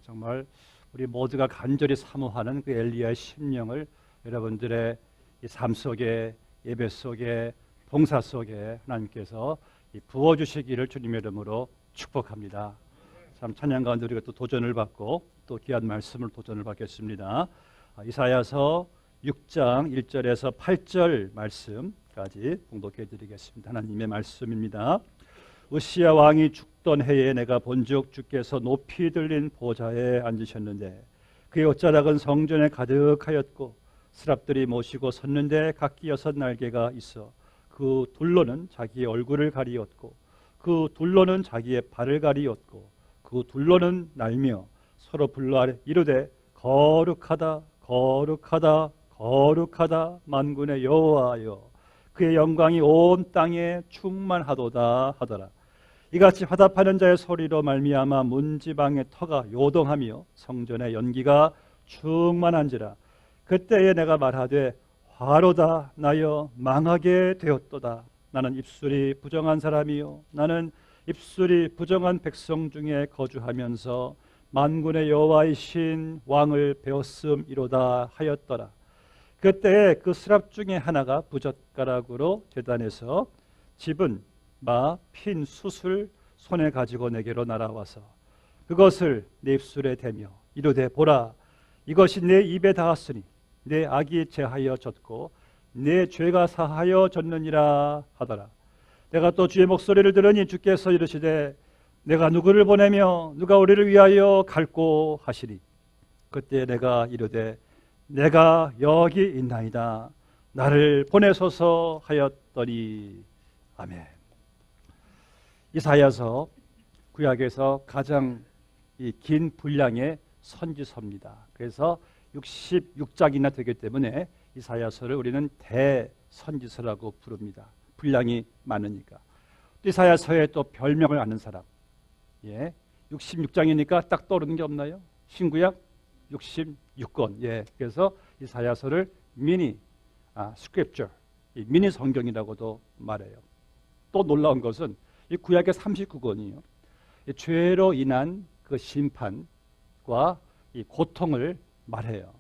정말 우리 모두가 간절히 사모하는 그 엘리야의 심령을 여러분들의 이 삶 속에, 예배 속에, 봉사 속에 하나님께서 부어주시기를 주님의 이름으로 축복합니다. 참 찬양 가운데 우리가 또 도전을 받고 또 귀한 말씀을 도전을 받겠습니다. 이사야서 6장 1절에서 8절 말씀까지 봉독해 드리겠습니다. 하나님의 말씀입니다. 우시야 왕이 죽던 해에 내가 본즉 주께서 높이 들린 보좌에 앉으셨는데 그의 옷자락은 성전에 가득하였고 스랍들이 모시고 섰는데 각기 6날개가 있어 그 둘로는 자기의 얼굴을 가리었고 그 둘로는 자기의 발을 가리었고 그 둘로는 날며 서로 불러 이르되 거룩하다 거룩하다 거룩하다 만군의 여호와여 그의 영광이 온 땅에 충만하도다 하더라. 이같이 화답하는 자의 소리로 말미암아 문지방의 터가 요동하며 성전의 연기가 충만한지라. 그때에 내가 말하되 화로다 나여 망하게 되었도다. 나는 입술이 부정한 사람이요 나는 입술이 부정한 백성 중에 거주하면서 만군의 여호와이신 왕을 배웠음이로다 하였더라. 그때에 그 스랍 중에 하나가 부젓가락으로 제단에서 집은 마 핀 숯을 손에 가지고 내게로 날아와서 그것을 내 입술에 대며 이르되 보라 이것이 내 입에 닿았으니 내 악이 제하여 졌고 내 죄가 사하여 졌느니라 하더라. 내가 또 주의 목소리를 들으니 주께서 이르시되 내가 누구를 보내며 누가 우리를 위하여 갈꼬 하시리. 그때 내가 이르되 내가 여기 있나이다 나를 보내소서 하였더니 아멘. 이사야서 구약에서 가장 긴 분량의 선지서입니다. 그래서 66장이나 되기 때문에 이사야서를 우리는 대선지서라고 부릅니다. 분량이 많으니까. 이사야서에 또 별명을 아는 사람, 66장이니까 딱 떠오르는 게 없나요? 신구약 66권. 그래서 이사야서를 미니 스크립처, 미니 성경이라고도 말해요. 또 놀라운 것은 이 구약의 39권이요. 죄로 인한 그 심판과 이 고통을 말해요.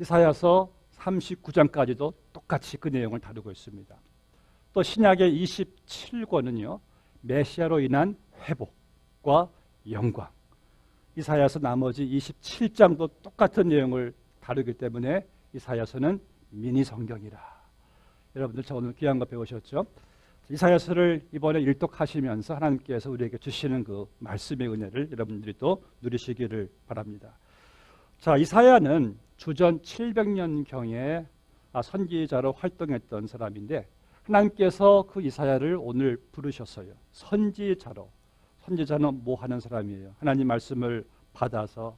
이사야서 39장까지도 똑같이 그 내용을 다루고 있습니다. 또 신약의 27권은요. 메시아로 인한 회복과 영광. 이사야서 나머지 27장도 똑같은 내용을 다루기 때문에 이사야서는 미니 성경이라. 여러분들 저 오늘 귀한 거 배우셨죠? 이사야서를 이번에 일독하시면서 하나님께서 우리에게 주시는 그 말씀의 은혜를 여러분들이 또 누리시기를 바랍니다. 자, 이사야는 주전 700년경에 선지자로 활동했던 사람인데 하나님께서 그 이사야를 오늘 부르셨어요. 선지자로. 선지자는 뭐 하는 사람이에요? 하나님 말씀을 받아서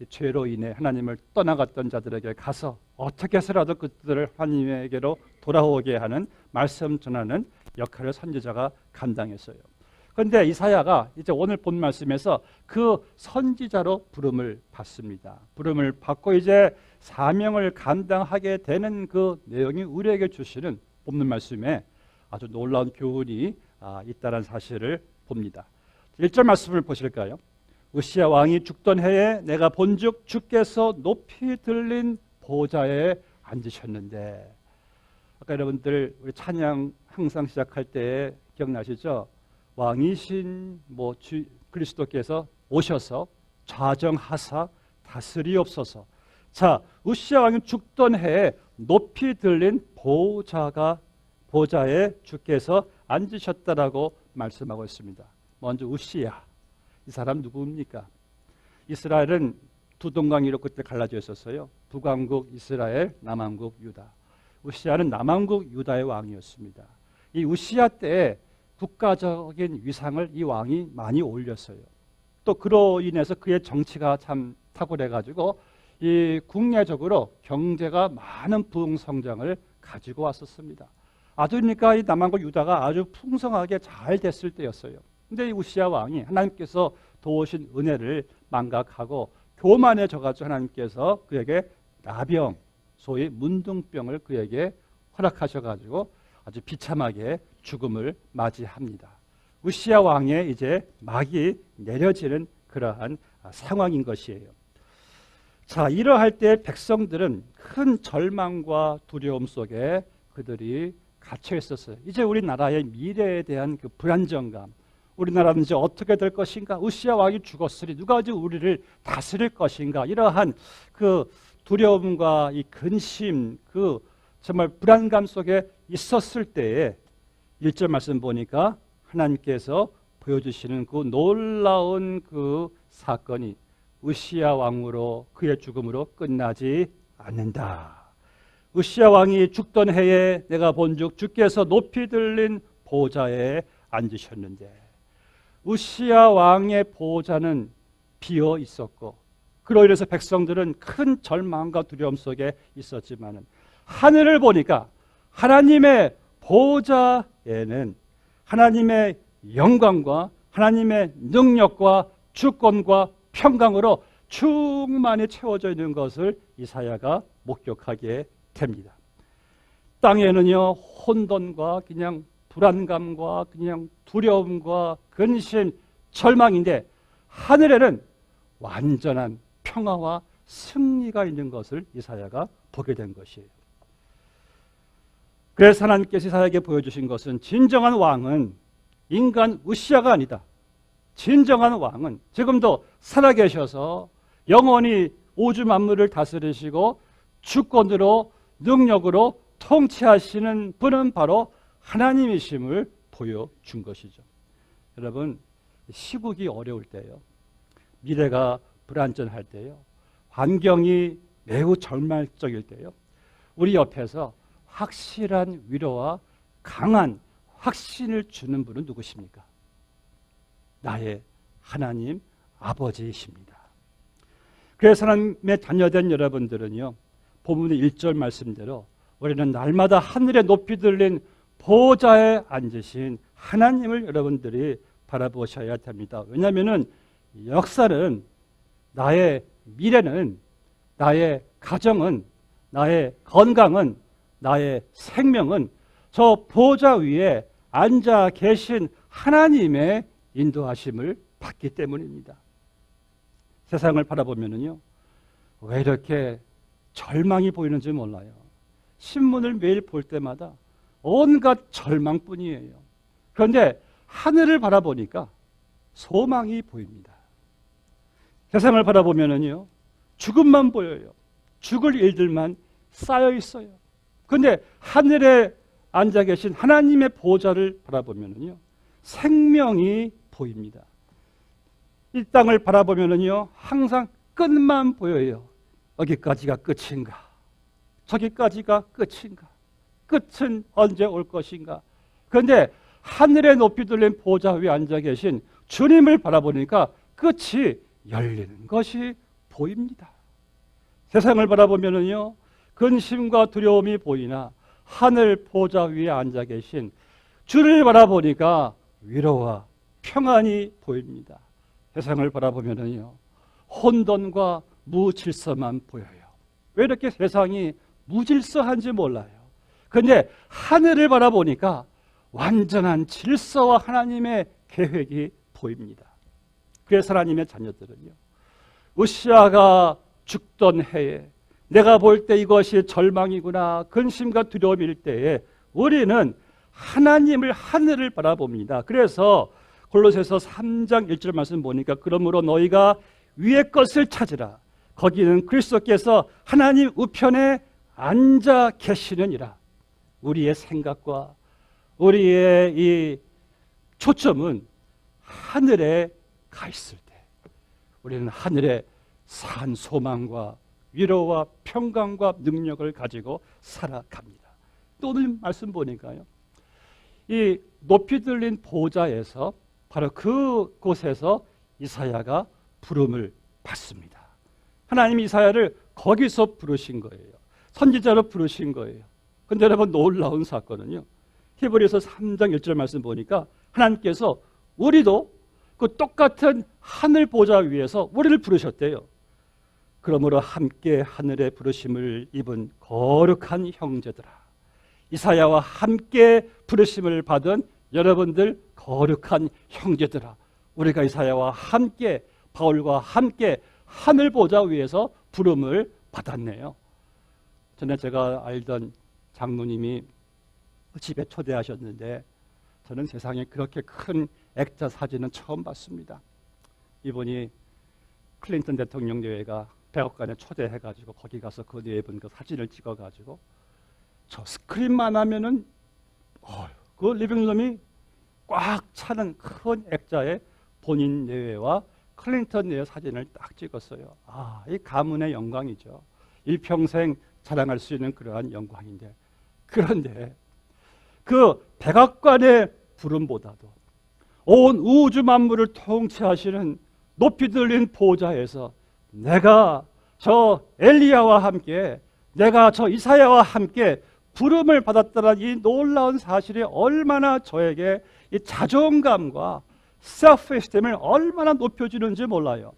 죄로 인해 하나님을 떠나갔던 자들에게 가서 어떻게 해서라도 그들을 하나님에게로 돌아오게 하는 말씀 전하는 역할을 선지자가 감당했어요. 그런데 이사야가 이제 오늘 본 말씀에서 그 선지자로 부름을 받습니다. 부름을 받고 이제 사명을 감당하게 되는 그 내용이 우리에게 주시는 본문 말씀에 아주 놀라운 교훈이 있다는 사실을 봅니다. 1절 말씀을 보실까요? 우시야 왕이 죽던 해에 내가 본즉 주께서 높이 들린 보좌에 앉으셨는데, 아까 여러분들 우리 찬양 항상 시작할 때 기억나시죠? 왕이신 그리스도께서 오셔서 좌정하사 다스리옵소서. 자, 우시야 왕이 죽던 해에 높이 들린 보좌에 주께서 앉으셨다라고 말씀하고 있습니다. 먼저 우시야, 이 사람 누구입니까? 이스라엘은 두 동강이로 그때 갈라져 있었어요. 북왕국 이스라엘, 남왕국 유다. 우시야는 남왕국 유다의 왕이었습니다. 이 우시야 때 국가적인 위상을 이 왕이 많이 올렸어요. 또 그로 인해서 그의 정치가 참 탁월해가지고 이 국내적으로 경제가 많은 부흥성장을 가지고 왔었습니다. 아주 그러니까 이 남왕국 유다가 아주 풍성하게 잘 됐을 때였어요. 근데 이 우시야 왕이 하나님께서 도우신 은혜를 망각하고 교만해져가지고 하나님께서 그에게 나병, 소위 문둥병을 그에게 허락하셔가지고 아주 비참하게 죽음을 맞이합니다. 우시야 왕의 이제 막이 내려지는 그러한 상황인 것이에요. 자, 이러할 때 백성들은 큰 절망과 두려움 속에 그들이 갇혀 있었어요. 이제 우리나라의 미래에 대한 그 불안정감, 우리나라는 이제 어떻게 될 것인가? 우시야 왕이 죽었으니 누가 이제 우리를 다스릴 것인가? 이러한 그 두려움과 이 근심, 그 정말 불안감 속에 있었을 때에 1절 말씀 보니까 하나님께서 보여주시는 그 놀라운 그 사건이 우시야 왕으로 그의 죽음으로 끝나지 않는다. 우시야 왕이 죽던 해에 내가 본즉 주께서 높이 들린 보좌에 앉으셨는데 우시야 왕의 보좌는 비어 있었고 그로 인해서 백성들은 큰 절망과 두려움 속에 있었지만은 하늘을 보니까 하나님의 보좌에는 하나님의 영광과 하나님의 능력과 주권과 평강으로 충만히 채워져 있는 것을 이사야가 목격하게 됩니다. 땅에는요 혼돈과 그냥 불안감과 그냥 두려움과 근심, 절망인데 하늘에는 완전한 평화와 승리가 있는 것을 이사야가 보게 된 것이에요. 그래서 하나님께서 이사야에게 보여주신 것은 진정한 왕은 인간 우시야가 아니다. 진정한 왕은 지금도 살아계셔서 영원히 우주 만물을 다스리시고 주권으로 능력으로 통치하시는 분은 바로 하나님이심을 보여준 것이죠. 여러분, 시국이 어려울 때요, 미래가 불안전할 때요, 환경이 매우 절망적일 때요, 우리 옆에서 확실한 위로와 강한 확신을 주는 분은 누구십니까? 나의 하나님 아버지이십니다. 그래서 하나님의 자녀된 여러분들은요, 본문의 1절 말씀대로 우리는 날마다 하늘에 높이 들린 보좌에 앉으신 하나님을 여러분들이 바라보셔야 됩니다. 왜냐하면 역사는, 나의 미래는, 나의 가정은, 나의 건강은, 나의 생명은 저 보좌 위에 앉아 계신 하나님의 인도하심을 받기 때문입니다. 세상을 바라보면요, 왜 이렇게 절망이 보이는지 몰라요. 신문을 매일 볼 때마다 온갖 절망뿐이에요. 그런데 하늘을 바라보니까 소망이 보입니다. 세상을 바라보면요, 죽음만 보여요. 죽을 일들만 쌓여 있어요. 그런데 하늘에 앉아 계신 하나님의 보좌를 바라보면요, 생명이 보입니다. 이 땅을 바라보면요, 항상 끝만 보여요. 여기까지가 끝인가? 저기까지가 끝인가? 끝은 언제 올 것인가? 그런데 하늘에 높이 들린 보좌 위에 앉아 계신 주님을 바라보니까 끝이 열리는 것이 보입니다. 세상을 바라보면요, 근심과 두려움이 보이나 하늘 보좌 위에 앉아 계신 주를 바라보니까 위로와 평안이 보입니다. 세상을 바라보면요, 혼돈과 무질서만 보여요. 왜 이렇게 세상이 무질서한지 몰라요. 그런데 하늘을 바라보니까 완전한 질서와 하나님의 계획이 보입니다. 그래서 하나님의 자녀들은요, 우시야가 죽던 해에 내가 볼 때 이것이 절망이구나, 근심과 두려움일 때에 우리는 하나님을, 하늘을 바라봅니다. 그래서 골로새서 3장 1절 말씀 보니까 그러므로 너희가 위의 것을 찾으라. 거기는 그리스도께서 하나님 우편에 앉아 계시느니라. 우리의 생각과 우리의 이 초점은 하늘에 가 있을 때 우리는 하늘에 산 소망과 위로와 평강과 능력을 가지고 살아갑니다. 또 오늘 말씀 보니까요, 이 높이 들린 보좌에서 바로 그곳에서 이사야가 부름을 받습니다. 하나님이 이사야를 거기서 부르신 거예요. 선지자로 부르신 거예요. 그런데 여러분, 놀라운 사건은요, 히브리서 3장 1절 말씀 보니까 하나님께서 우리도 그 똑같은 하늘 보좌 위에서 우리를 부르셨대요. 그러므로 함께 하늘의 부르심을 입은 거룩한 형제들아, 이사야와 함께 부르심을 받은 여러분들 거룩한 형제들아, 우리가 이사야와 함께 바울과 함께 하늘 보좌 위에서 부름을 받았네요. 전에 제가 알던 장로님이 집에 초대하셨는데 저는 세상에 그렇게 큰 액자 사진은 처음 봤습니다. 이분이 클린턴 대통령 뇌회가 백악관에 초대해가지고 거기 가서 그 뇌회분 그 사진을 찍어가지고 저 스크린만 하면은 그 리빙룸이 꽉 차는 큰 액자에 본인 뇌회와 클린턴 뇌회 사진을 딱 찍었어요. 이 가문의 영광이죠. 일평생 자랑할 수 있는 그러한 영광인데, 그런데 그 백악관의 부름보다도 온 우주 만물을 통치하시는 높이 들린 보좌에서 내가 저 엘리야와 함께, 내가 저 이사야와 함께 부름을 받았다는 이 놀라운 사실이 얼마나 저에게 이 자존감과 셀프-에스템을 얼마나 높여주는지 몰라요.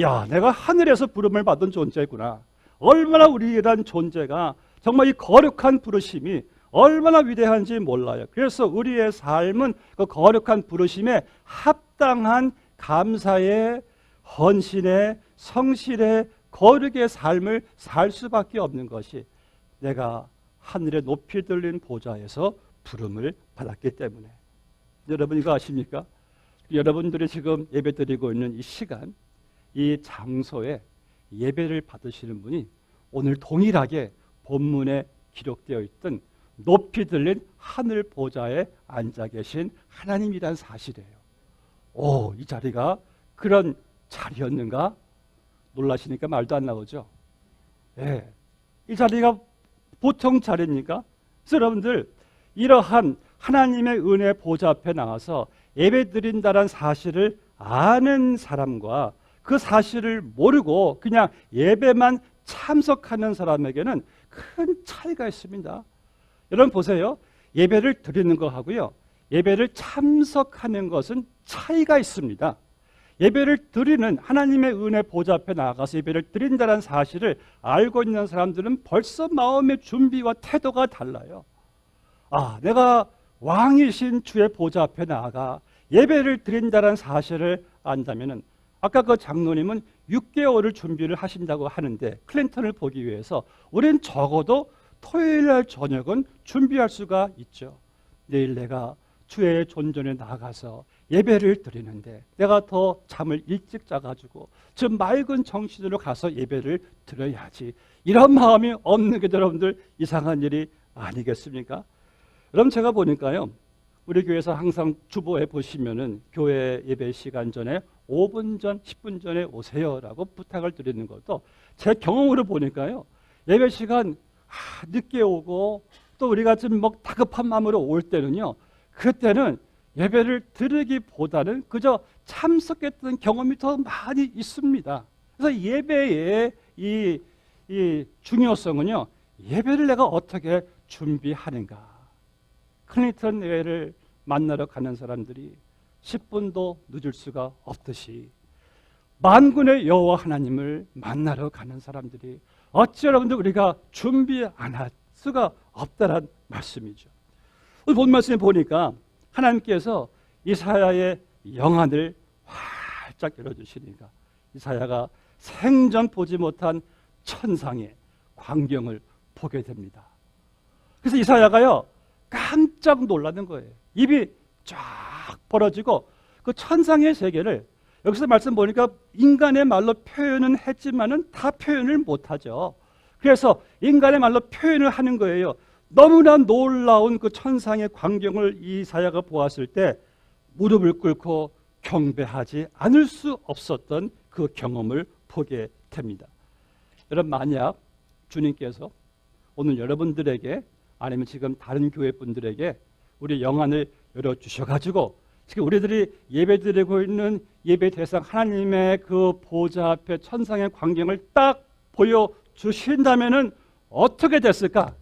야, 내가 하늘에서 부름을 받은 존재구나. 얼마나 우리란 존재가 정말 이 거룩한 부르심이 얼마나 위대한지 몰라요. 그래서 우리의 삶은 그 거룩한 부르심에 합당한 감사의, 헌신의, 성실의, 거룩의 삶을 살 수밖에 없는 것이 내가 하늘에 높이 들린 보좌에서 부름을 받았기 때문에. 여러분 이거 아십니까? 여러분들이 지금 예배드리고 있는 이 시간, 이 장소에 예배를 받으시는 분이 오늘 동일하게 본문에 기록되어 있던 높이 들린 하늘 보좌에 앉아 계신 하나님이란 사실이에요. 이 자리가 그런 자리였는가? 놀라시니까 말도 안 나오죠. 네. 이 자리가 보통 자리입니까? 그래서 여러분들 이러한 하나님의 은혜 보좌 앞에 나와서 예배 드린다는 사실을 아는 사람과 그 사실을 모르고 그냥 예배만 참석하는 사람에게는 큰 차이가 있습니다. 여러분 보세요. 예배를 드리는 것하고요, 예배를 참석하는 것은 차이가 있습니다. 예배를 드리는, 하나님의 은혜 보좌 앞에 나가서 예배를 드린다는 사실을 알고 있는 사람들은 벌써 마음의 준비와 태도가 달라요. 내가 왕이신 주의 보좌 앞에 나아가 예배를 드린다는 사실을 안다면은, 아까 그 장로님은 6개월을 준비를 하신다고 하는데 클린턴을 보기 위해서 우린 적어도 토요일 날 저녁은 준비할 수가 있죠. 내일 내가 주의 존전에 나가서 예배를 드리는데 내가 더 잠을 일찍 자가지고 좀 맑은 정신으로 가서 예배를 드려야지. 이런 마음이 없는 게 여러분들 이상한 일이 아니겠습니까? 여러분 제가 보니까요, 우리 교회에서 항상 주보에 보시면은 교회 예배 시간 전에 5분 전, 10분 전에 오세요라고 부탁을 드리는 것도 제 경험으로 보니까요, 예배 시간 늦게 오고 또 우리가 좀 다급한 마음으로 올 때는요, 그때는 예배를 드리기보다는 그저 참석했던 경험이 더 많이 있습니다. 그래서 예배의 이 중요성은요, 예배를 내가 어떻게 준비하는가. 클린턴 뇌회를 만나러 가는 사람들이 10분도 늦을 수가 없듯이 만군의 여호와 하나님을 만나러 가는 사람들이 어찌 여러분들 우리가 준비 안 할 수가 없다는 말씀이죠. 오늘 본 말씀에 보니까 하나님께서 이사야의 영안을 활짝 열어주시니까 이사야가 생전 보지 못한 천상의 광경을 보게 됩니다. 그래서 이사야가요, 깜짝 놀라는 거예요. 입이 쫙 벌어지고 그 천상의 세계를 여기서 말씀 보니까 인간의 말로 표현은 했지만은 다 표현을 못하죠. 그래서 인간의 말로 표현을 하는 거예요. 너무나 놀라운 그 천상의 광경을 이사야가 보았을 때 무릎을 꿇고 경배하지 않을 수 없었던 그 경험을 보게 됩니다. 여러분 만약 주님께서 오늘 여러분들에게 아니면 지금 다른 교회 분들에게 우리 영안을 열어주셔가지고 지금 우리들이 예배드리고 있는 예배 대상 하나님의 그 보좌 앞에 천상의 광경을 딱 보여주신다면은 어떻게 됐을까?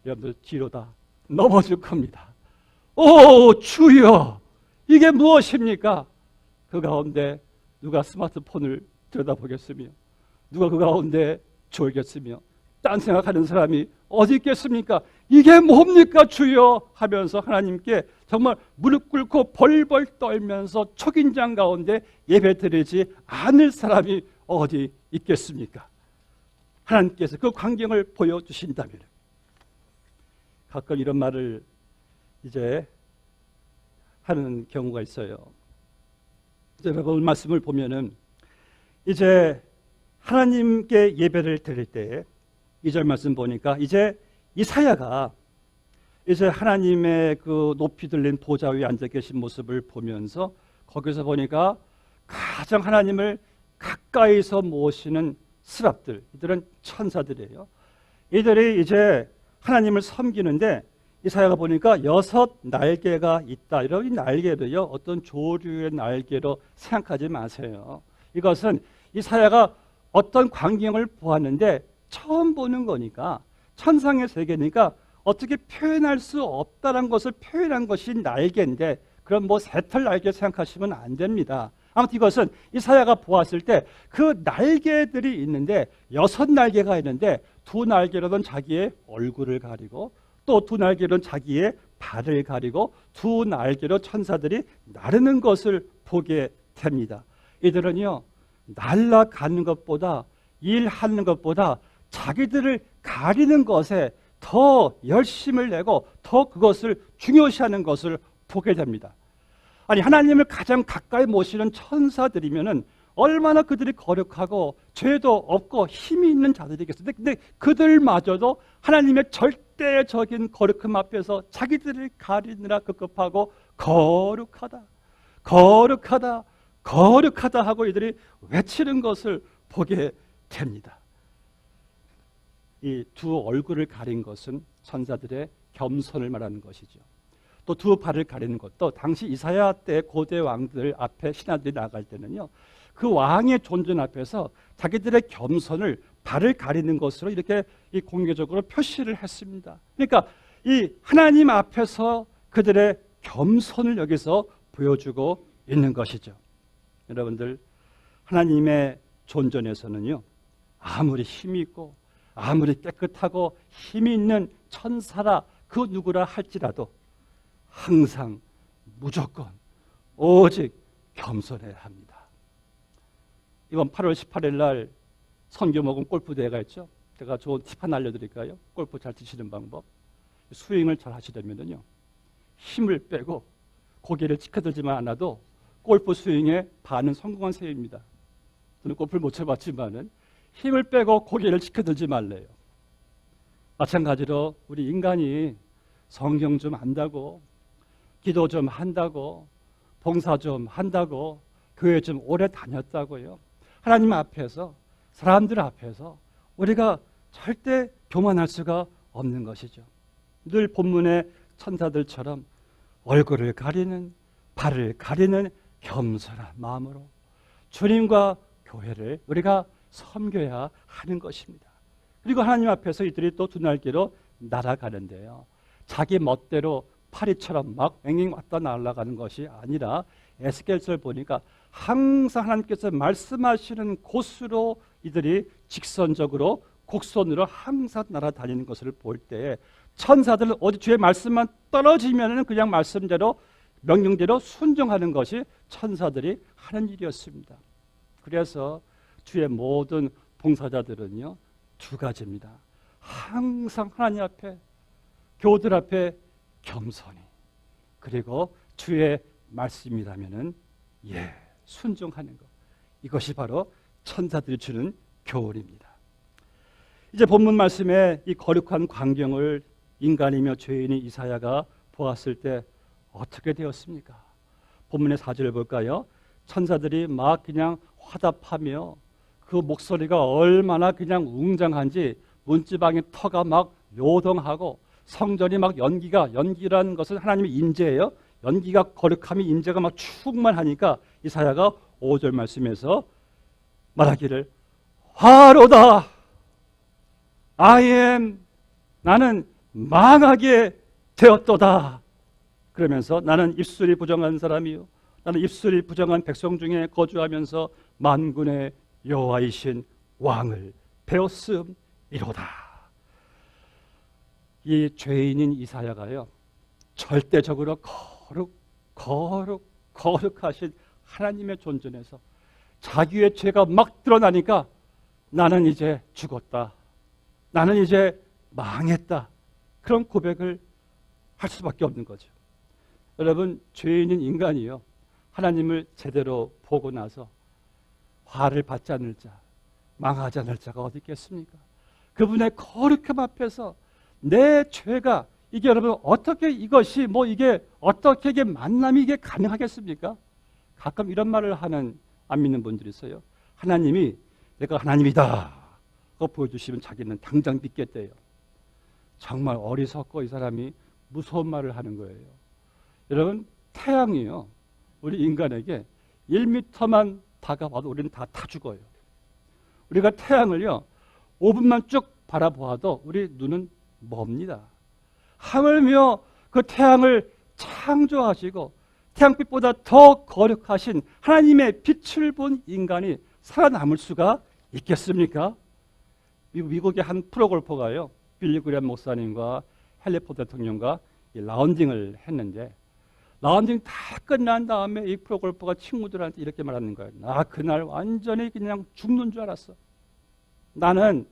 여러분들 뒤로 다 넘어질 겁니다. 오 주여, 이게 무엇입니까? 그 가운데 누가 스마트폰을 들여다보겠으며 누가 그 가운데 졸겠으며 딴 생각하는 사람이 어디 있겠습니까? 이게 뭡니까 주여 하면서 하나님께 정말 무릎 꿇고 벌벌 떨면서 초긴장 가운데 예배드리지 않을 사람이 어디 있겠습니까? 하나님께서 그 광경을 보여주신다면, 가끔 이런 말을 이제 하는 경우가 있어요. 제가 오늘 말씀을 보면은 이제 하나님께 예배를 드릴 때 2절 말씀 보니까 이제 이사야가 이제 하나님의 그 높이 들린 보좌 위에 앉아 계신 모습을 보면서 거기서 보니까 가장 하나님을 가까이서 모시는 스랍들, 이들은 천사들이에요. 이들이 이제 하나님을 섬기는데 이사야가 보니까 6 날개가 있다. 이런 이 날개도요, 어떤 조류의 날개로 생각하지 마세요. 이것은 이사야가 어떤 광경을 보았는데 처음 보는 거니까, 천상의 세계니까 어떻게 표현할 수 없다는 것을 표현한 것이 날개인데, 그럼 뭐 새털 날개 생각하시면 안 됩니다. 아무튼 이것은 이사야가 보았을 때 그 날개들이 있는데 6 날개가 있는데 2 날개로는 자기의 얼굴을 가리고 또 2 날개로는 자기의 발을 가리고 2 날개로 천사들이 나르는 것을 보게 됩니다. 이들은요, 날아가는 것보다, 일하는 것보다 자기들을 가리는 것에 더 열심을 내고 더 그것을 중요시하는 것을 보게 됩니다. 아니, 하나님을 가장 가까이 모시는 천사들이면은 얼마나 그들이 거룩하고 죄도 없고 힘이 있는 자들이겠어요. 근데 그들마저도 하나님의 절대적인 거룩함 앞에서 자기들을 가리느라 급급하고 거룩하다, 거룩하다, 거룩하다 하고 이들이 외치는 것을 보게 됩니다. 이 2 얼굴을 가린 것은 천사들의 겸손을 말하는 것이죠. 또 2 발을 가리는 것도 당시 이사야 때 고대 왕들 앞에 신하들이 나갈 때는요, 그 왕의 존전 앞에서 자기들의 겸손을 발을 가리는 것으로 이렇게 이 공개적으로 표시를 했습니다. 그러니까 이 하나님 앞에서 그들의 겸손을 여기서 보여주고 있는 것이죠. 여러분들, 하나님의 존전에서는요, 아무리 힘이 있고 아무리 깨끗하고 힘이 있는 천사라 그 누구라 할지라도 항상 무조건 오직 겸손해야 합니다. 이번 8월 18일 날 선교 모금 골프 대회가 있죠. 제가 좋은 팁 하나 알려드릴까요? 골프 잘 치시는 방법. 스윙을 잘 하시려면요, 힘을 빼고 고개를 치켜들지만 않아도 골프 스윙의 반은 성공한 셈입니다. 저는 골프를 못 쳐봤지만은 힘을 빼고 고개를 치켜들지 말래요. 마찬가지로 우리 인간이 성경 좀 안다고, 기도 좀 한다고, 봉사 좀 한다고, 교회 좀 오래 다녔다고요, 하나님 앞에서, 사람들 앞에서 우리가 절대 교만할 수가 없는 것이죠. 늘 본문의 천사들처럼 얼굴을 가리는, 발을 가리는 겸손한 마음으로 주님과 교회를 우리가 섬겨야 하는 것입니다. 그리고 하나님 앞에서 이들이 또 2 날개로 날아가는데요, 자기 멋대로 파리처럼 막 앵앵 왔다 날아가는 것이 아니라 에스겔서를 보니까 항상 하나님께서 말씀하시는 곳으로 이들이 직선적으로 곡선으로 항상 날아다니는 것을 볼 때 천사들은 어디 주의 말씀만 떨어지면 그냥 말씀대로 명령대로 순종하는 것이 천사들이 하는 일이었습니다. 그래서 주의 모든 봉사자들은요, 2 가지입니다. 항상 하나님 앞에, 교우들 앞에 겸손히, 그리고 주의 말씀이라면은 순종하는 것. 이것이 바로 천사들이 주는 교훈입니다. 이제 본문 말씀에 이 거룩한 광경을 인간이며 죄인이 이사야가 보았을 때 어떻게 되었습니까? 본문의 4절을 볼까요? 천사들이 막 그냥 화답하며 그 목소리가 얼마나 그냥 웅장한지 문지방의 터가 막 요동하고 성전이 막 연기라는 것은 하나님의 임재예요. 연기가, 거룩함이, 임재가 막 충만하니까 이사야가 5절 말씀에서 말하기를 화로다, 나는 망하게 되었도다. 그러면서 나는 입술이 부정한 사람이요, 나는 입술이 부정한 백성 중에 거주하면서 만군의 여호와이신 왕을 배웠음이로다. 이 죄인인 이사야가요, 절대적으로 거룩하신 하나님의 존전에서 자기의 죄가 막 드러나니까 나는 이제 죽었다, 나는 이제 망했다, 그런 고백을 할 수밖에 없는 거죠. 여러분, 죄인인 인간이요, 하나님을 제대로 보고 나서 화를 받지 않을 자, 망하지 않을 자가 어디 있겠습니까? 그분의 거룩함 앞에서 내 죄가, 이게 여러분 어떻게 이것이 이게 어떻게 이게 만남이 이게 가능하겠습니까? 가끔 이런 말을 하는 안 믿는 분들이 있어요. 하나님이 내가 하나님이다 그거 보여주시면 자기는 당장 믿겠대요. 정말 어리석고 이 사람이 무서운 말을 하는 거예요. 여러분, 태양이요, 우리 인간에게 1m만 다가와도 우리는 다 타 죽어요. 우리가 태양을요 5분만 쭉 바라보아도 우리 눈은 멉니다. 하물며 그 태양을 창조하시고 태양빛보다 더 거룩하신 하나님의 빛을 본 인간이 살아남을 수가 있겠습니까? 미국의 한 프로골퍼가요, 빌리 그레엄 목사님과 헨리 포드 대통령과 라운딩을 했는데, 라운딩 다 끝난 다음에 이 프로골퍼가 친구들한테 이렇게 말하는 거예요. 나 그날 완전히 그냥 죽는 줄 알았어. 나는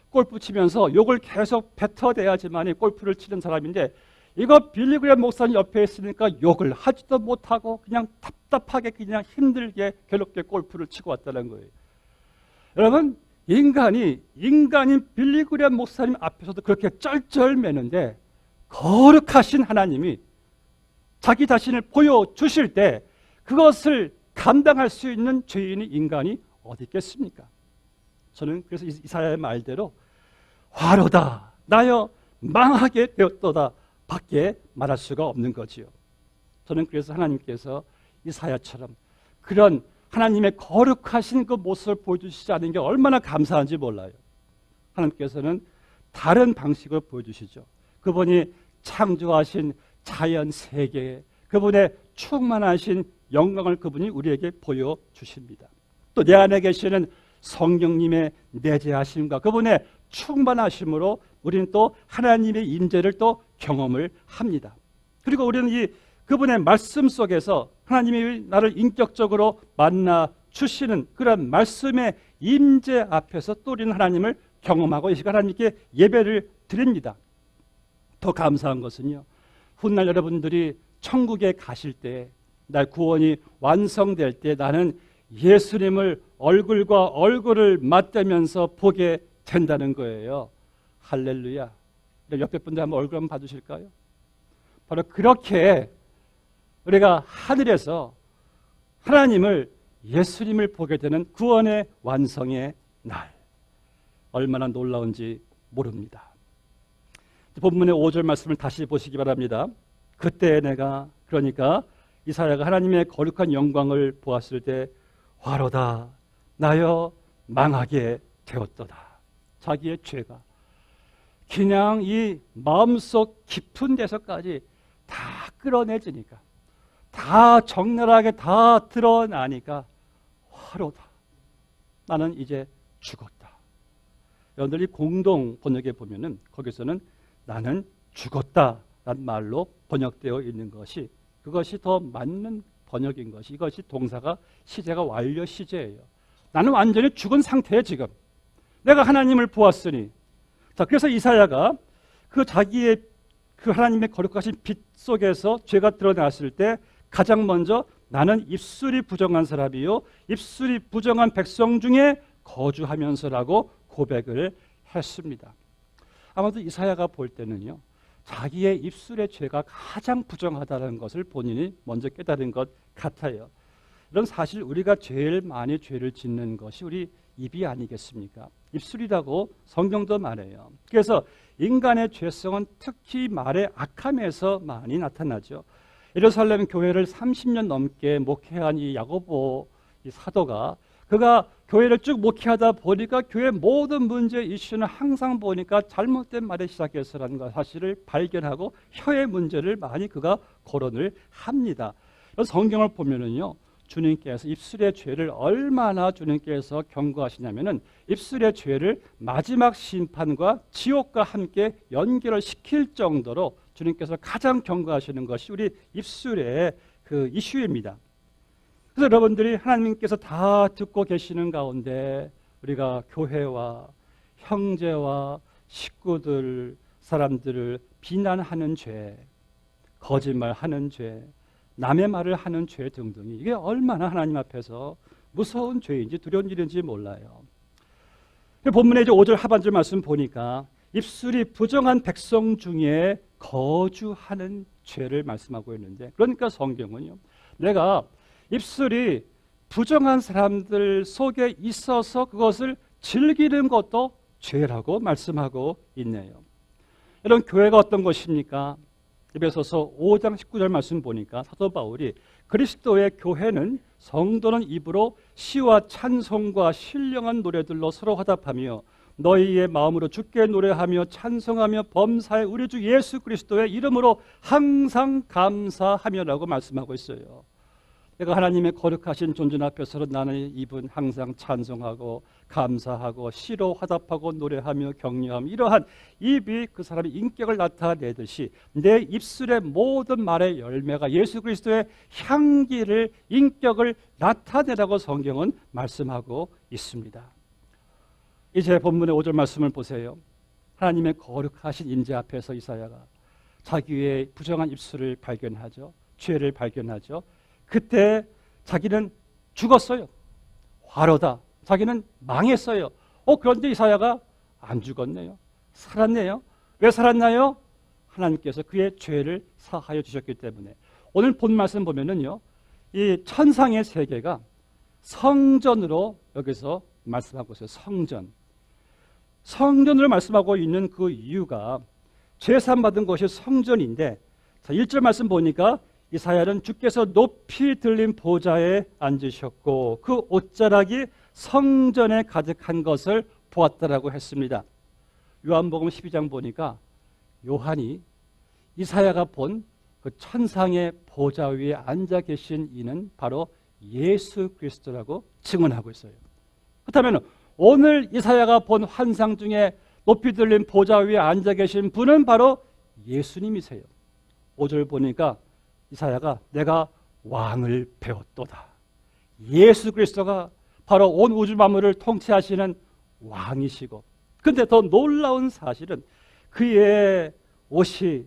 골프 치면서 욕을 계속 뱉어대야지만 골프를 치는 사람인데, 이거 빌리 그레엄 목사님 옆에 있으니까 욕을 하지도 못하고 그냥 답답하게 그냥 힘들게 괴롭게 골프를 치고 왔다는 거예요. 여러분, 인간인 빌리 그레엄 목사님 앞에서도 그렇게 쩔쩔매는데, 거룩하신 하나님이 자기 자신을 보여주실 때 그것을 감당할 수 있는 죄인이 인간이 어디 있겠습니까? 저는 그래서 이사야의 말대로 화로다 나여 망하게 되었도다 밖에 말할 수가 없는 거지요. 저는 그래서 하나님께서 이사야처럼 그런 하나님의 거룩하신 그 모습을 보여주시지 않은 게 얼마나 감사한지 몰라요. 하나님께서는 다른 방식으로 보여주시죠. 그분이 창조하신 자연 세계에 그분의 충만하신 영광을 그분이 우리에게 보여주십니다. 또 내 안에 계시는 성령님의 내재하심과 그분의 충만하심으로 우리는 또 하나님의 임재를 또 경험을 합니다. 그리고 우리는 그분의 말씀 속에서 하나님이 나를 인격적으로 만나 주시는 그런 말씀의 임재 앞에서 또 우리는 하나님을 경험하고 이 시간 하나님께 예배를 드립니다. 더 감사한 것은요, 훗날 여러분들이 천국에 가실 때, 날 구원이 완성될 때 나는 예수님을 얼굴과 얼굴을 맞대면서 보게 된다는 거예요. 할렐루야. 옆에 분들 한번 얼굴 한번 봐주실까요? 바로 그렇게 우리가 하늘에서 하나님을, 예수님을 보게 되는 구원의 완성의 날, 얼마나 놀라운지 모릅니다. 본문의 5절 말씀을 다시 보시기 바랍니다. 그때 내가, 그러니까 이사야가 하나님의 거룩한 영광을 보았을 때 화로다 나여 망하게 되었도다. 자기의 죄가 그냥 이 마음속 깊은 데서까지 다 끌어내지니까, 다 적나라하게 다 드러나니까 화로다, 나는 이제 죽었다. 여러분들이 공동 번역에 보면은 거기서는 나는 죽었다라는 말로 번역되어 있는 것이, 그것이 더 맞는 번역인 것이, 이것이 동사가 시제가 완료 시제예요. 나는 완전히 죽은 상태에 지금 내가 하나님을 보았으니. 자, 그래서 이사야가 그 자기의 그 하나님의 거룩하신 빛 속에서 죄가 드러났을 때 가장 먼저 나는 입술이 부정한 사람이요 입술이 부정한 백성 중에 거주하면서라고 고백을 했습니다. 아마도 이사야가 볼 때는요, 자기의 입술의 죄가 가장 부정하다는 것을 본인이 먼저 깨달은 것 같아요. 이런 사실 우리가 제일 많이 죄를 짓는 것이 우리 입이 아니겠습니까? 입술이라고 성경도 말해요. 그래서 인간의 죄성은 특히 말의 악함에서 많이 나타나죠. 예루살렘 교회를 30년 넘게 목회한 이 야고보 이 사도가, 그가 교회를 쭉 목회하다 보니까 교회 모든 문제 이슈는 항상 보니까 잘못된 말에 시작해서라는 것 사실을 발견하고 혀의 문제를 많이 그가 거론을 합니다. 성경을 보면은요, 주님께서 입술의 죄를 얼마나 주님께서 경고하시냐면은 입술의 죄를 마지막 심판과 지옥과 함께 연결을 시킬 정도로 주님께서 가장 경고하시는 것이 우리 입술의 그 이슈입니다. 그래서 여러분들이 하나님께서 다 듣고 계시는 가운데 우리가 교회와 형제와 식구들, 사람들을 비난하는 죄, 거짓말하는 죄, 남의 말을 하는 죄 등등이 이게 얼마나 하나님 앞에서 무서운 죄인지 두려운 일인지 몰라요. 본문의 이제 5절 하반절 말씀 보니까 입술이 부정한 백성 중에 거주하는 죄를 말씀하고 있는데, 그러니까 성경은요, 내가 입술이 부정한 사람들 속에 있어서 그것을 즐기는 것도 죄라고 말씀하고 있네요. 여러분, 교회가 어떤 것입니까? 에베소서 5장 19절 말씀 보니까 사도 바울이 그리스도의 교회는 성도는 입으로 시와 찬송과 신령한 노래들로 서로 화답하며 너희의 마음으로 주께 노래하며 찬송하며 범사에 우리 주 예수 그리스도의 이름으로 항상 감사하며라고 말씀하고 있어요. 내가 하나님의 거룩하신 존재 앞에서 나는 입은 항상 찬송하고 감사하고 시로 화답하고 노래하며 격려하며 이러한 입이 그 사람의 인격을 나타내듯이 내 입술의 모든 말의 열매가 예수 그리스도의 향기를, 인격을 나타내라고 성경은 말씀하고 있습니다. 이제 본문의 5절 말씀을 보세요. 하나님의 거룩하신 임재 앞에서 이사야가 자기의 부정한 입술을 발견하죠. 죄를 발견하죠. 그때 자기는 죽었어요. 화로다. 자기는 망했어요. 그런데 이사야가 안 죽었네요. 살았네요. 왜 살았나요? 하나님께서 그의 죄를 사하여 주셨기 때문에. 오늘 본 말씀 보면은요, 이 천상의 세계가 성전으로 여기서 말씀하고 있어요. 성전으로 말씀하고 있는 그 이유가 죄산 받은 것이 성전인데, 자, 1절 말씀 보니까 이사야는 주께서 높이 들린 보좌에 앉으셨고 그 옷자락이 성전에 가득한 것을 보았다라고 했습니다. 요한복음 12장 보니까 요한이 이사야가 본 그 천상의 보좌 위에 앉아 계신 이는 바로 예수 그리스도라고 증언하고 있어요. 그렇다면 오늘 이사야가 본 환상 중에 높이 들린 보좌 위에 앉아 계신 분은 바로 예수님이세요. 5절 보니까 이사야가 내가 왕을 배웠도다. 예수 그리스도가 바로 온 우주 만물을 통치하시는 왕이시고, 근데 더 놀라운 사실은 그의 옷이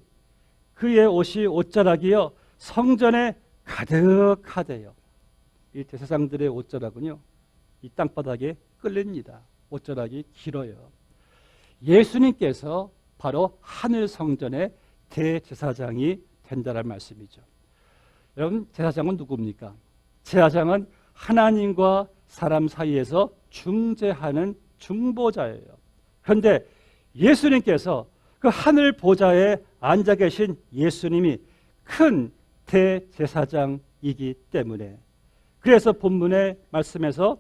옷자락이요 성전에 가득하대요. 이 대제사장들의 옷자락은요 이 땅바닥에 끌립니다. 옷자락이 길어요. 예수님께서 바로 하늘 성전의 대제사장이 된다는 말씀이죠. 여러분, 제사장은 누굽니까? 제사장은 하나님과 사람 사이에서 중재하는 중보자예요. 그런데 예수님께서 그 하늘 보좌에 앉아 계신 예수님이 큰 대제사장이기 때문에, 그래서 본문의 말씀에서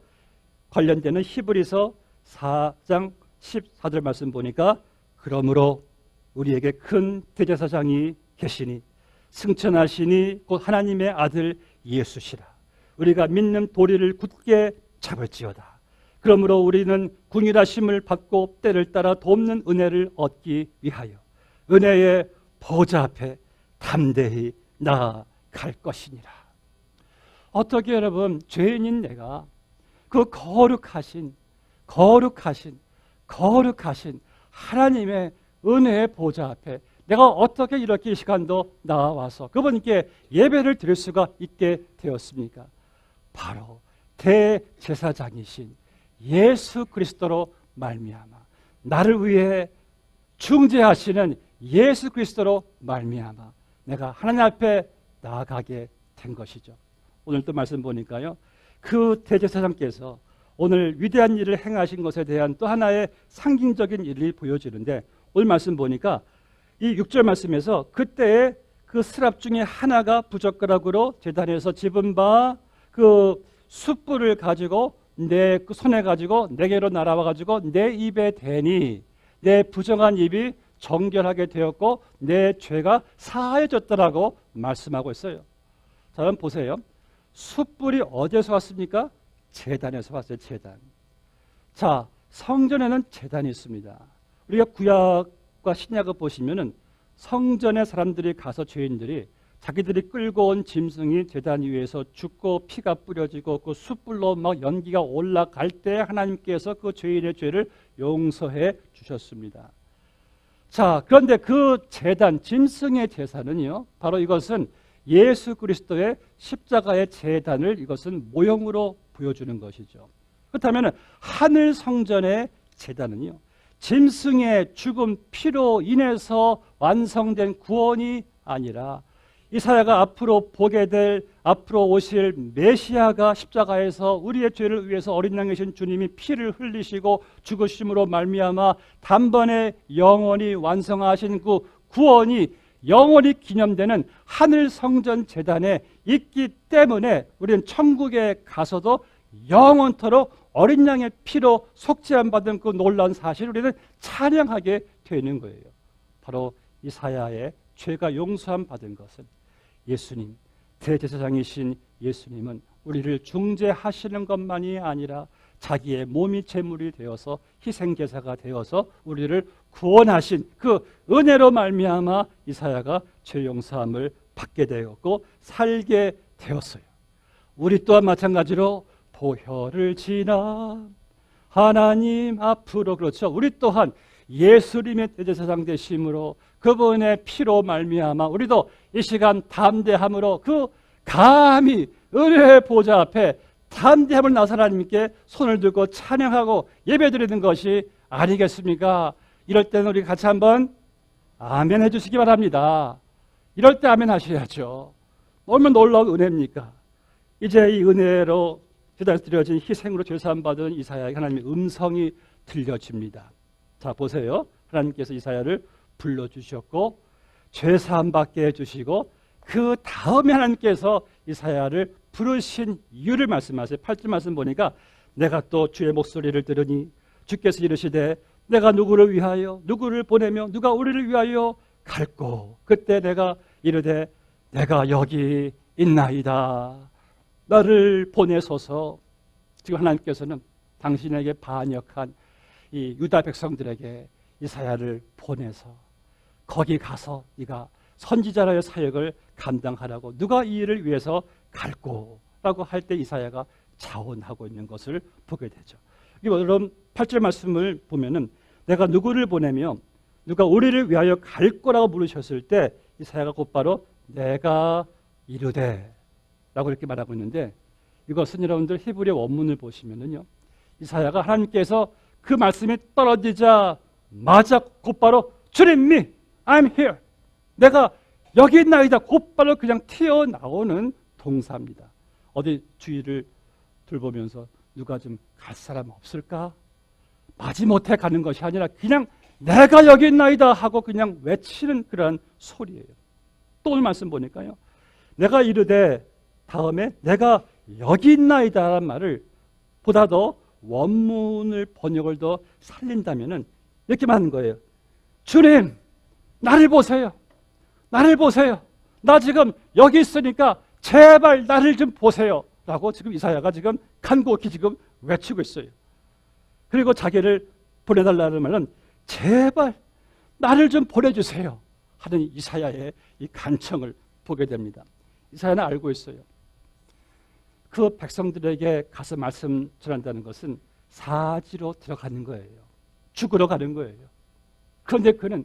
관련되는 히브리서 4장 14절 말씀 보니까 그러므로 우리에게 큰 대제사장이 계시니 승천하시니 곧 하나님의 아들 예수시라. 우리가 믿는 도리를 굳게 잡을지어다. 그러므로 우리는 궁일하심을 받고 때를 따라 돕는 은혜를 얻기 위하여 은혜의 보좌 앞에 담대히 나아갈 것이니라. 어떻게 여러분, 죄인인 내가 그 거룩하신 하나님의 은혜의 보좌 앞에 내가 어떻게 이렇게 이 시간도 나와서 그분께 예배를 드릴 수가 있게 되었습니까? 바로 대제사장이신 예수 그리스도로 말미암아, 나를 위해 중재하시는 예수 그리스도로 말미암아 내가 하나님 앞에 나아가게 된 것이죠. 오늘 또 말씀 보니까요, 그 대제사장께서 오늘 위대한 일을 행하신 것에 대한 또 하나의 상징적인 일이 보여지는데, 오늘 말씀 보니까 이 6절 말씀에서 그때의 그 스랍 중에 하나가 부젓가락으로 제단에서 집은 바 그 숯불을 가지고 내 손에 가지고 내게로 날아와 가지고 내 입에 대니 내 부정한 입이 정결하게 되었고 내 죄가 사하여졌다라고 말씀하고 있어요. 자, 그럼 보세요. 숯불이 어디에서 왔습니까? 제단에서 왔어요. 제단. 자, 성전에는 제단이 있습니다. 우리가 구약과 신약을 보시면은 성전에 사람들이 가서 죄인들이 자기들이 끌고 온 짐승이 제단 위에서 죽고 피가 뿌려지고 그 숯불로 막 연기가 올라갈 때 하나님께서 그 죄인의 죄를 용서해 주셨습니다. 자, 그런데 그 제단, 짐승의 제사는요, 바로 이것은 예수 그리스도의 십자가의 제단을 이것은 모형으로 보여주는 것이죠. 그렇다면 하늘 성전의 제단은요, 짐승의 죽음 피로 인해서 완성된 구원이 아니라 이사야가 앞으로 보게 될, 앞으로 오실 메시아가 십자가에서 우리의 죄를 위해서 어린 양이신 주님이 피를 흘리시고 죽으심으로 말미암아 단번에 영원히 완성하신 그 구원이 영원히 기념되는 하늘 성전 제단에 있기 때문에 우리는 천국에 가서도 영원토록 어린 양의 피로 속죄함 받은 그 놀라운 사실을 우리는 찬양하게 되는 거예요. 바로 이사야의 죄가 용서함 받은 것은 예수님, 대제사장이신 예수님은 우리를 중재하시는 것만이 아니라 자기의 몸이 제물이 되어서 희생제사가 되어서 우리를 구원하신 그 은혜로 말미암아 이사야가 죄 용서함을 받게 되었고 살게 되었어요. 우리 또한 마찬가지로 보혈을 지나 하나님 앞으로, 그렇죠, 우리 또한 예수님의 대제사장 되심으로 그분의 피로 말미암아 우리도 이 시간 담대함으로 그 감히 은혜의 보좌 앞에 담대함을 나서 하나님께 손을 들고 찬양하고 예배드리는 것이 아니겠습니까? 이럴 때는 우리 같이 한번 아멘 해주시기 바랍니다. 이럴 때 아멘 하셔야죠. 얼마나 놀라운 은혜입니까? 이제 이 은혜로 제단에서 드려진 희생으로 죄사함 받은 이사야에게 하나님의 음성이 들려집니다. 자, 보세요. 하나님께서 이사야를 불러주셨고 죄사함 받게 해주시고 그 다음에 하나님께서 이사야를 부르신 이유를 말씀하세요. 8절 말씀 보니까 내가 또 주의 목소리를 들으니 주께서 이르시되 내가 누구를 위하여 누구를 보내며 누가 우리를 위하여 갈꼬. 그때 내가 이르되 내가 여기 있나이다. 나를 보내소서. 지금 하나님께서는 당신에게 반역한 이 유다 백성들에게 이사야를 보내서 거기 가서 네가 선지자라의 사역을 감당하라고, 누가 이 일을 위해서 갈꼬 라고 할 때 이사야가 자원하고 있는 것을 보게 되죠. 여러분 8절 말씀을 보면은 내가 누구를 보내며 누가 우리를 위하여 갈꼬라고 물으셨을 때 이사야가 곧바로 내가 이르되 라고 이렇게 말하고 있는데, 이것은 여러분들 히브리 원문을 보시면은요, 이사야가 하나님께서 그 말씀이 떨어지자마자 곧바로 주님이 I'm here, 내가 여기 있나이다, 곧바로 그냥 튀어나오는 동사입니다. 어디 주위를 돌보면서 누가 좀 갈 사람 없을까? 마지못해 가는 것이 아니라 그냥 내가 여기 있나이다 하고 그냥 외치는 그런 소리예요. 또 오늘 말씀 보니까요, 내가 이르되 다음에 내가 여기 있나이다라는 말을 보다 더 원문을 번역을 더 살린다면은 이렇게 말하는 거예요. 주님, 나를 보세요. 나를 보세요. 나 지금 여기 있으니까 제발 나를 좀 보세요. 라고 지금 이사야가 지금 간곡히 지금 외치고 있어요. 그리고 자기를 보내달라는 말은 제발 나를 좀 보내주세요 하는 이사야의 이 간청을 보게 됩니다. 이사야는 알고 있어요. 그 백성들에게 가서 말씀 전한다는 것은 사지로 들어가는 거예요. 죽으러 가는 거예요. 그런데 그는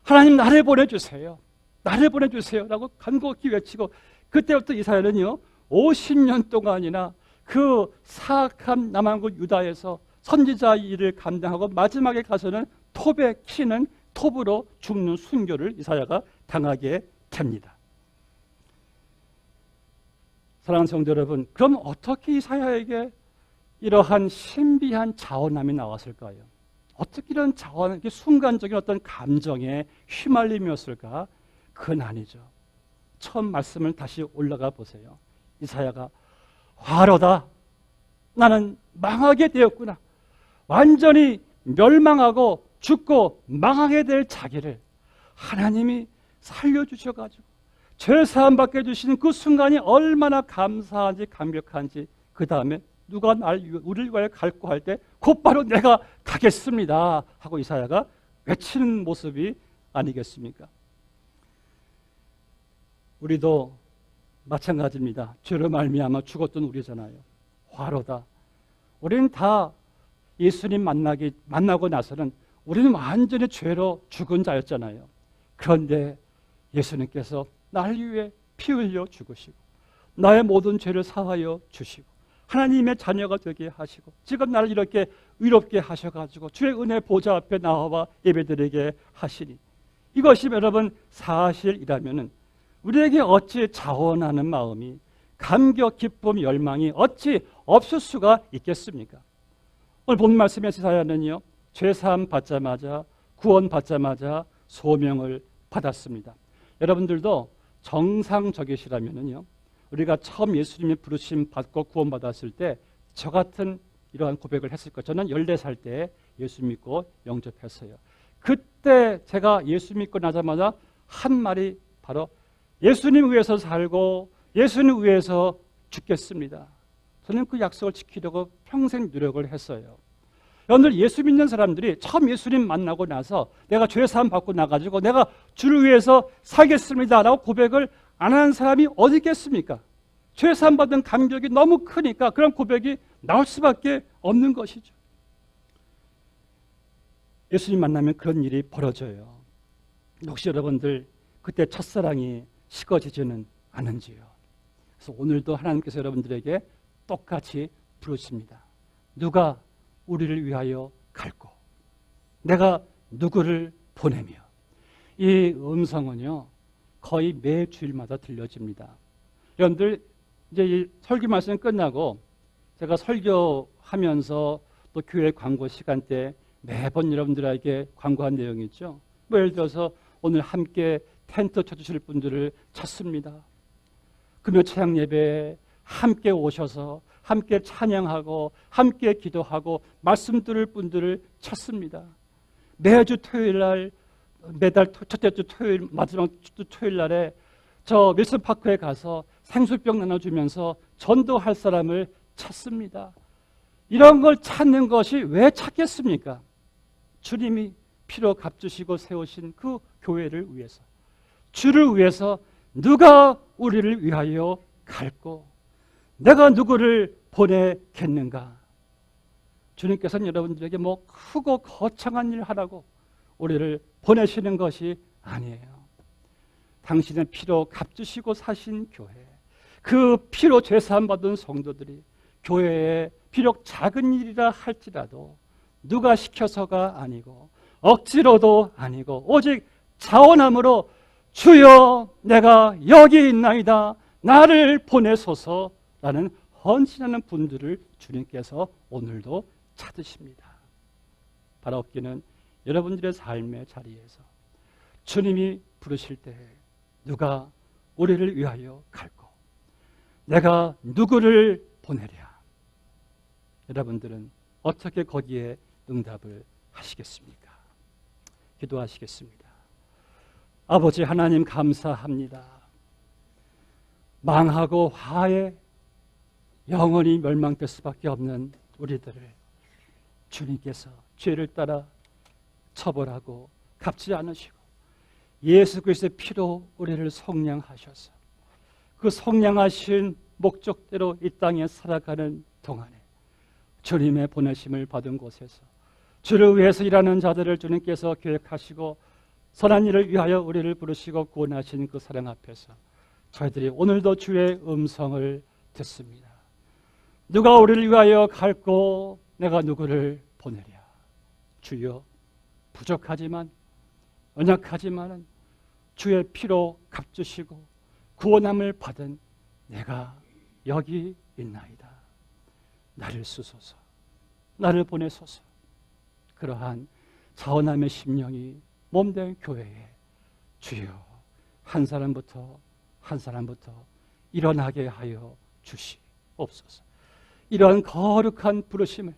하나님 나를 보내주세요. 나를 보내주세요 라고 간곡히 외치고, 그때부터 이사야는요 50년 동안이나 그 사악한 남한국 유다에서 선지자 일을 감당하고 마지막에 가서는 톱에 키는 톱으로 죽는 순교를 이사야가 당하게 됩니다. 사랑하는 성도 여러분, 그럼 어떻게 이사야에게 이러한 신비한 자원함이 나왔을까요? 어떻게 이런 자원, 순간적인 어떤 감정에 휘말림이었을까? 그건 아니죠. 처음 말씀을 다시 올라가 보세요. 이사야가 화로다, 나는 망하게 되었구나, 완전히 멸망하고 죽고 망하게 될 자기를 하나님이 살려주셔가지고 죄 사함 받게 해주시는 그 순간이 얼마나 감사한지 감격한지, 그 다음에 누가 우리를 위하여 갈고 할 때 곧바로 내가 가겠습니다 하고 이사야가 외치는 모습이 아니겠습니까? 우리도 마찬가지입니다. 죄로 말미암아 죽었던 우리잖아요. 화로다. 우리는 다 예수님 만나고 나서는 우리는 완전히 죄로 죽은 자였잖아요. 그런데 예수님께서 날 위해 피 흘려 죽으시고 나의 모든 죄를 사하여 주시고 하나님의 자녀가 되게 하시고 지금 나를 이렇게 의롭게 하셔가지고 주의 은혜 보좌 앞에 나와 예배드리게 하시니, 이것이 여러분 사실이라면 우리에게 어찌 자원하는 마음이, 감격, 기쁨, 열망이 어찌 없을 수가 있겠습니까? 오늘 본 말씀의 이사야는요, 죄사함 받자마자, 구원 받자마자 소명을 받았습니다. 여러분들도 정상적이시라면요, 우리가 처음 예수님의 부르심 받고 구원 받았을 때 저 같은 이러한 고백을 했을 거예요. 저는 14살 때 예수 믿고 영접했어요. 그때 제가 예수 믿고 나자마자 한 말이 바로 예수님 위해서 살고 예수님 위해서 죽겠습니다. 저는 그 약속을 지키려고 평생 노력을 했어요. 여러분들, 예수 믿는 사람들이 처음 예수님 만나고 나서 내가 죄 사함 받고 나가지고 내가 주를 위해서 살겠습니다 라고 고백을 안 하는 사람이 어디 있겠습니까? 죄 사함 받은 감격이 너무 크니까 그런 고백이 나올 수밖에 없는 것이죠. 예수님 만나면 그런 일이 벌어져요. 혹시 여러분들 그때 첫사랑이 식어지지는 않은지요? 그래서 오늘도 하나님께서 여러분들에게 똑같이 부르십니다. 누가 우리를 위하여 갈고 내가 누구를 보내며. 이 음성은요 거의 매 주일마다 들려집니다. 여러분들, 이제 이 설교 말씀 끝나고 제가 설교하면서 또 교회 광고 시간 때 매번 여러분들에게 광고한 내용이 있죠. 뭐 예를 들어서 오늘 함께 텐트 쳐주실 분들을 찾습니다. 금요 찬양 예배에 함께 오셔서 함께 찬양하고 함께 기도하고 말씀 들을 분들을 찾습니다. 매주 토요일 날, 매달 첫째 주 토요일, 마지막 주 토요일 날에 저 윌슨파크에 가서 생수병 나눠주면서 전도할 사람을 찾습니다. 이런 걸 찾는 것이 왜 찾겠습니까? 주님이 피로 값주시고 세우신 그 교회를 위해서, 주를 위해서 누가 우리를 위하여 갈고 내가 누구를 보내겠는가? 주님께서는 여러분들에게 뭐 크고 거창한 일 하라고 우리를 보내시는 것이 아니에요. 당신의 피로 값주시고 사신 교회, 그 피로 죄사함 받은 성도들이 교회에 비록 작은 일이라 할지라도 누가 시켜서가 아니고 억지로도 아니고 오직 자원함으로 주여 내가 여기 있나이다 나를 보내소서라는 헌신하는 분들을 주님께서 오늘도 찾으십니다. 바라옵기는 여러분들의 삶의 자리에서 주님이 부르실 때 누가 우리를 위하여 갈고 내가 누구를 보내랴, 여러분들은 어떻게 거기에 응답을 하시겠습니까? 기도하시겠습니다. 아버지 하나님, 감사합니다. 망하고 화해, 영원히 멸망될 수밖에 없는 우리들을 주님께서 죄를 따라 처벌하고 갚지 않으시고 예수 그리스도의 피로 우리를 속량하셔서 그 속량하신 목적대로 이 땅에 살아가는 동안에 주님의 보내심을 받은 곳에서 주를 위해서 일하는 자들을 주님께서 계획하시고 선한 일을 위하여 우리를 부르시고 구원하신 그 사랑 앞에서 저희들이 오늘도 주의 음성을 듣습니다. 누가 우리를 위하여 갈고 내가 누구를 보내랴. 주여, 부족하지만 연약하지만은 주의 피로 값주시고 구원함을 받은 내가 여기 있나이다. 나를 쓰소서, 나를 보내소서. 그러한 자원함의 심령이 몸된 교회에 주여 한 사람부터 일어나게 하여 주시옵소서. 이러한 거룩한 부르심을,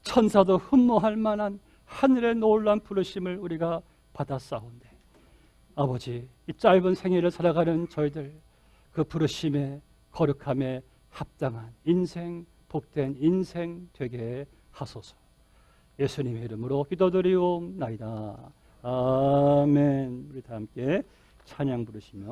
천사도 흠모할 만한 하늘의 놀라운 부르심을 우리가 받았사온데 아버지, 이 짧은 생애를 살아가는 저희들 그 부르심에 거룩함에 합당한 인생, 복된 인생 되게 하소서. 예수님의 이름으로 기도드리옵나이다. 아멘. 우리 다 함께 찬양 부르시며